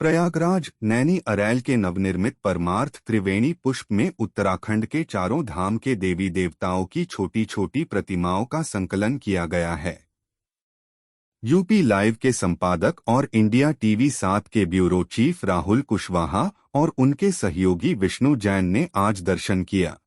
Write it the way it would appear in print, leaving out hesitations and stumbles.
प्रयागराज नैनी अरैल के नवनिर्मित परमार्थ त्रिवेणी पुष्प में उत्तराखंड के चारों धाम के देवी देवताओं की छोटी छोटी प्रतिमाओं का संकलन किया गया है। यूपी लाइव के संपादक और इंडिया टीवी 7 के ब्यूरो चीफ राहुल कुशवाहा और उनके सहयोगी विष्णु जैन ने आज दर्शन किया।